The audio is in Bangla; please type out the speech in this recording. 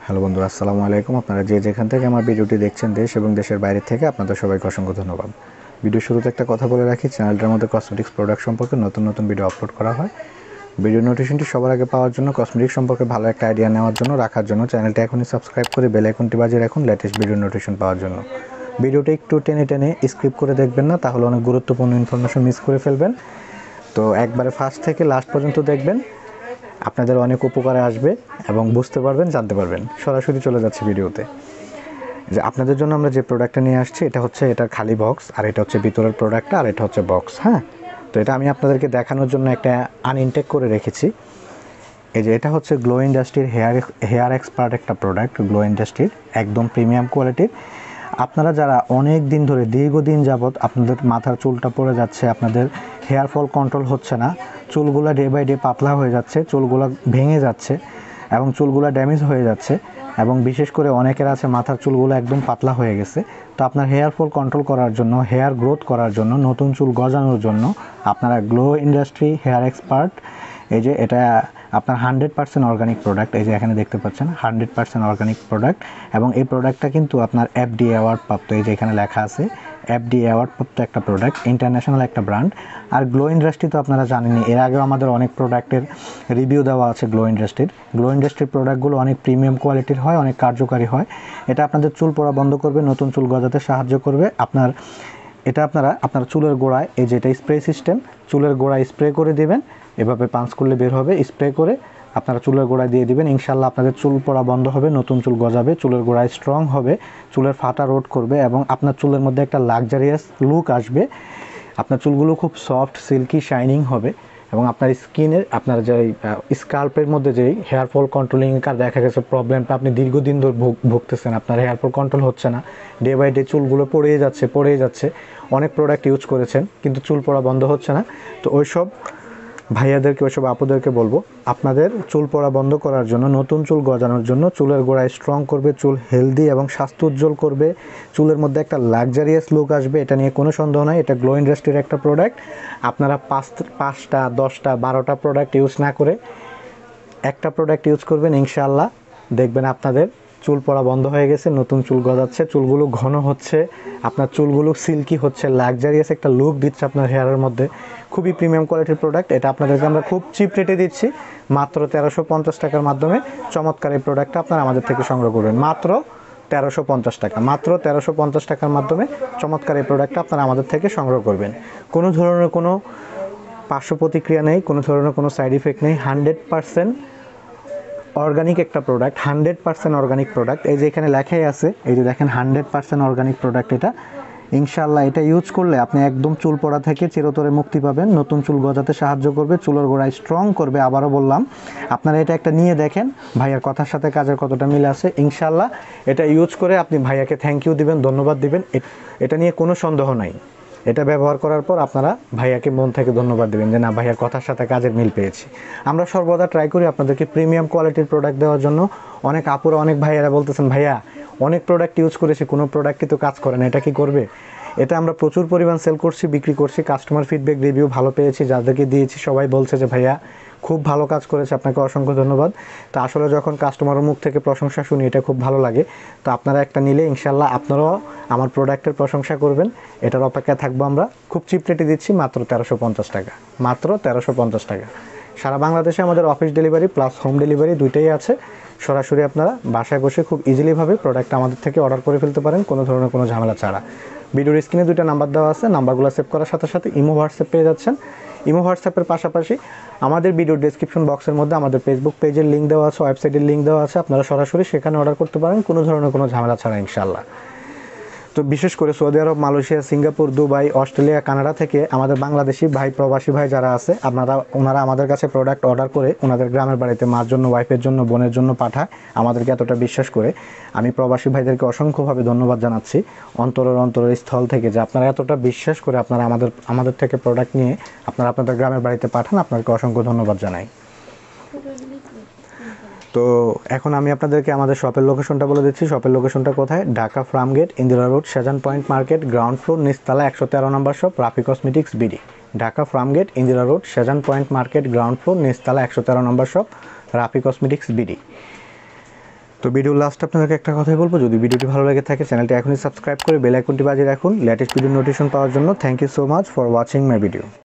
হ্যালো বন্ধুরা, আসসালামু আলাইকুম। আপনারা যে যেখান থেকে আমার ভিডিওটি দেখছেন, দেশ এবং দেশের বাইরে থেকে, আপনাদের সবাইকে অসংখ্য ধন্যবাদ। ভিডিও শুরুতে একটা কথা বলে রাখি, চ্যানেলটার মধ্যে কসমেটিক্স প্রোডাক্ট সম্পর্কে নতুন নতুন ভিডিও আপলোড করা হয়। ভিডিও নোটিফিকেশনটি সবার আগে পাওয়ার জন্য, কসমেটিক্স সম্পর্কে ভালো একটা আইডিয়া নেওয়ার জন্য, রাখার জন্য চ্যানেলটি এখনই সাবস্ক্রাইব করে বেল আইকনটি বাজিয়ে রাখুন লেটেস্ট ভিডিও নোটিফিকেশন পাওয়ার জন্য। ভিডিওটি একটু টেনে টেনে স্কিপ করে দেখবেন না, তাহলে অনেক গুরুত্বপূর্ণ ইনফরমেশন মিস করে ফেলবেন। তো একবারে ফার্স্ট থেকে লাস্ট পর্যন্ত দেখবেন, আপনাদের অনেক উপকারে আসবে এবং বুঝতে পারবেন, জানতে পারবেন। সরাসরি চলে যাচ্ছে ভিডিওতে। যে আপনাদের জন্য আমরা যে প্রোডাক্টটা নিয়ে আসছি, এটা হচ্ছে এটার খালি বক্স, আর এটা হচ্ছে ভিতরের প্রোডাক্টটা, আর এটা হচ্ছে বক্স। হ্যাঁ, তো এটা আমি আপনাদেরকে দেখানোর জন্য একটা আনইনটেক করে রেখেছি। এই যে এটা হচ্ছে গ্লো ইন্ডাস্ট্রির হেয়ার এক্সপার্ট একটা প্রোডাক্ট, গ্লো ইন্ডাস্ট্রির একদম প্রিমিয়াম কোয়ালিটির। আপনারা যারা অনেক দিন ধরে দীর্ঘদিন যাবৎ আপনাদের মাথার চুলটা পড়ে যাচ্ছে, আপনাদের হেয়ার ফল কন্ট্রোল হচ্ছে না, চুলগুলো ডে বাই ডে পাতলা হয়ে যাচ্ছে, চুলগুলো ভেঙে যাচ্ছে এবং চুলগুলো ড্যামেজ হয়ে যাচ্ছে, এবং বিশেষ করে অনেকের আছে মাথার চুলগুলো একদম পাতলা হয়ে গেছে। তো আপনার হেয়ার ফল কন্ট্রোল করার জন্য, হেয়ার গ্রোথ করার জন্য, নতুন চুল গজানোর জন্য আপনারা গ্লো ইন্ডাস্ট্রি হেয়ার এক্সপার্ট, এই যে এটা আপনার 100% অর্গানিক প্রোডাক্ট, এই যে এখানে দেখতে পাচ্ছেন 100% অর্গানিক প্রোডাক্ট। এবং এই প্রোডাক্টটা কিন্তু আপনার এফডিএ অ্যাওয়ার্ড প্রাপ্ত, এই যে এখানে লেখা আছে এফডিএ অ্যাওয়ার্ড প্রাপ্ত একটা প্রোডাক্ট, ইন্টারন্যাশনাল একটা ব্র্যান্ড। আর গ্লো ইন্ডাস্ট্রি তো আপনারা জানেনই, এর আগেও আমাদের অনেক প্রোডাক্টের রিভিউ দেওয়া আছে গ্লো ইন্ডাস্ট্রির। গ্লো ইন্ডাস্ট্রির প্রোডাক্টগুলো অনেক প্রিমিয়াম কোয়ালিটির হয়, অনেক কার্যকারী হয়। এটা আপনাদের চুল পড়া বন্ধ করবে, নতুন চুল গজাতে সাহায্য করবে। এটা আপনার চুলের গোড়ায়, এই যে এটা স্প্রে সিস্টেম, চুলের গোড়ায় স্প্রে করে দিবেন, এভাবে পাঞ্চ করলে বের হবে, স্প্রে করে আপনারা চুলের গোড়ায় দিয়ে দিবেন। ইনশাল্লাহ আপনাদের চুল পড়া বন্ধ হবে, নতুন চুল গজাবে, চুলের গোড়ায় স্ট্রং হবে, চুলের ফাটা রোধ করবে, এবং আপনার চুলের মধ্যে একটা লাক্সারিয়াস লুক আসবে। আপনার চুলগুলো খুব সফট, সিল্কি, শাইনিং হবে। এবং আপনার স্কিনের, আপনার যে স্কাল্পের মধ্যে যেই হেয়ার ফল কন্ট্রোলিং কার দেখা গেছে প্রবলেমটা আপনি দীর্ঘদিন ধরে ভুগতেছেন, আপনার হেয়ার ফল কন্ট্রোল হচ্ছে না, ডে বাই ডে চুলগুলো পড়েই যাচ্ছে, অনেক প্রোডাক্ট ইউজ করেছেন কিন্তু চুল পড়া বন্ধ হচ্ছে না। তো ওইসব ভাইয়াদেরকে, ওইসব আপুদেরকে বলবো, আপনাদের চুল পড়া বন্ধ করার জন্য, নতুন চুল গজানোর জন্য, চুলের গোড়ায় স্ট্রং করবে, চুল হেলদি এবং স্বাস্থ্য উজ্জ্বল করবে, চুলের মধ্যে একটা লাক্সারিয়াস লুক আসবে, এটা নিয়ে কোনো সন্দেহ নাই। এটা গ্লো ইন্ডাস্ট্রির একটা প্রোডাক্ট। আপনারা 5টা 10টা 12টা প্রোডাক্ট ইউজ না করে একটা প্রোডাক্ট ইউজ করবেন, ইনশাআল্লাহ দেখবেন আপনাদের চুল পড়া বন্ধ হয়ে গেছে, নতুন চুল গজাচ্ছে, চুলগুলো ঘন হচ্ছে, আপনার চুলগুলো সিল্কি হচ্ছে, লাক্সারিয়াস একটা লুক দিচ্ছে আপনার হেয়ারের মধ্যে। খুবই প্রিমিয়াম কোয়ালিটির প্রোডাক্ট। এটা আপনাদেরকে আমরা খুব চিপ রেটে দিচ্ছি, মাত্র 1350 টাকার মাধ্যমে চমৎকার এই প্রোডাক্টটা আপনারা আমাদের থেকে সংগ্রহ করবেন। মাত্র 1350 টাকা, মাত্র 1350 টাকার মাধ্যমে চমৎকার এই প্রোডাক্টটা আপনারা আমাদের থেকে সংগ্রহ করবেন। কোনো ধরনের কোনো পার্শ্ব প্রতিক্রিয়া নেই, কোনো ধরনের কোনো সাইড ইফেক্ট নেই, 100% অর্গানিক একটা প্রোডাক্ট, 100% অর্গানিক প্রোডাক্ট। এই যে এখানে লেখাই আছে, এই যে দেখেন 100% অর্গানিক প্রোডাক্ট এটা। ইনশাআল্লাহ এটা ইউজ করলে আপনি একদম চুল পড়া থেকে চিরতরে মুক্তি পাবেন, নতুন চুল গজাতে সাহায্য করবে, চুলের গোড়ায় স্ট্রং করবে। আবারও বললাম, আপনারা এটা একটা নিয়ে দেখেন ভাইয়ার কথার সাথে কাজের কতটা মিল আছে। ইনশাআল্লাহ এটা ইউজ করে আপনি ভাইয়াকে থ্যাংক ইউ দিবেন, ধন্যবাদ দিবেন, এটা নিয়ে কোনো সন্দেহ নাই। এটা ব্যবহার করার পর আপনারা ভাইয়াকে মন থেকে ধন্যবাদ দেবেন যে না, ভাইয়ার কথার সাথে কাজের মিল পেয়েছি। আমরা সর্বদা ট্রাই করি আপনাদেরকে প্রিমিয়াম কোয়ালিটির প্রোডাক্ট দেওয়ার জন্য। অনেক আপুরা, অনেক ভাইয়ারা বলতেছেন, ভাইয়া অনেক প্রোডাক্ট ইউজ করেছি, কোনো প্রোডাক্টই তো কাজ করে না, এটা কি করবে? এটা আমরা প্রচুর পরিমাণ সেল করছি, বিক্রি করছি, কাস্টমার ফিডব্যাক রিভিউ ভালো পেয়েছি, যাদেরকে দিয়েছি সবাই বলছে যে ভাইয়া খুব ভালো কাজ করেছে, আপনাকে অসংখ্য ধন্যবাদ। তো আসলে যখন কাস্টমারের মুখ থেকে প্রশংসা শুনি, এটা খুব ভালো লাগে। তো আপনারা একটা নিলে ইনশাল্লাহ আপনারাও আমার প্রোডাক্টের প্রশংসা করবেন, এটার অপেক্ষায় থাকবো আমরা। খুব চিপ রেটে দিচ্ছি, মাত্র 1350 টাকা, মাত্র 1350 টাকা। সারা বাংলাদেশে আমাদের office delivery plus home delivery দুইটাই আছে। সরাসরি আপনারা বাসায় বসে খুব ইজিলিভাবে প্রোডাক্ট আমাদের থেকে অর্ডার করে ফেলতে পারেন, কোনো ধরনের কোনো ঝামেলা ছাড়া। ভিডিওর স্ক্রিনে 2টা নাম্বার দেওয়া আছে, নাম্বারগুলো সেভ করার সাথে সাথে ইমো হোয়াটসঅ্যাপ পেয়ে যাচ্ছেন। ইমো হোয়াটসঅ্যাপের পাশাপাশি আমাদের ভিডিও ডেসক্রিপশন বক্সের মধ্যে আমাদের ফেসবুক পেজের লিঙ্ক দেওয়া আছে, ওয়েবসাইটের লিঙ্ক দেওয়া আছে, আপনারা সরাসরি সেখানে অর্ডার করতে পারেন, কোনো ধরনের কোনো ঝামেলা ছাড়া ইনশাআল্লাহ। তো বিশেষ করে Saudi Arab, Malaysia, Singapore, Dubai, Australia, Canada থেকে আমাদের বাংলাদেশি ভাই, প্রবাসী ভাই যারা আছে, ওনারা আমাদের কাছে প্রোডাক্ট অর্ডার করে ওনাদের গ্রামের বাড়িতে মার জন্য, ওয়াইফের জন্য, বোনের জন্য পাঠায়, আমাদেরকে এতটা বিশ্বাস করে। আমি প্রবাসী ভাইদেরকে অসংখ্যভাবে ধন্যবাদ জানাচ্ছি অন্তরের স্থল থেকে, যে আপনারা এতটা বিশ্বাস করে আপনারা আমাদের থেকে প্রোডাক্ট নিয়ে আপনারা আপনাদের গ্রামের বাড়িতে পাঠান। আপনাদেরকে অসংখ্য ধন্যবাদ জানাই। তো এখন আমি আপনাদেরকে আমাদের শপের লোকেশনটা বলে দিচ্ছি। শপের লোকেশনটা কোথায়? Dhaka Farmgate, Indira road, Shahjahan point market, ground floor, নিচতলা, 113 নম্বর shop, Rafi cosmetics BD. Dhaka Farmgate, Indira road, Shahjahan point market, ground floor, নিচতলা, 113 নম্বর শপ, রাফি কসমেটিক্স বিডি। তো ভিডিও লাস্ট আপনাদেরকে একটা কথাই বলবো, যদি ভিডিওটি ভালো লেগে থাকে চ্যানেলটি এখনই সাবস্ক্রাইব করে বেল আইকনটি বাজিয়ে রাখুন লেটেস্ট ভিডিও নোটিফিকেশন পাওয়ার জন্য। Thank you so much for watching my video.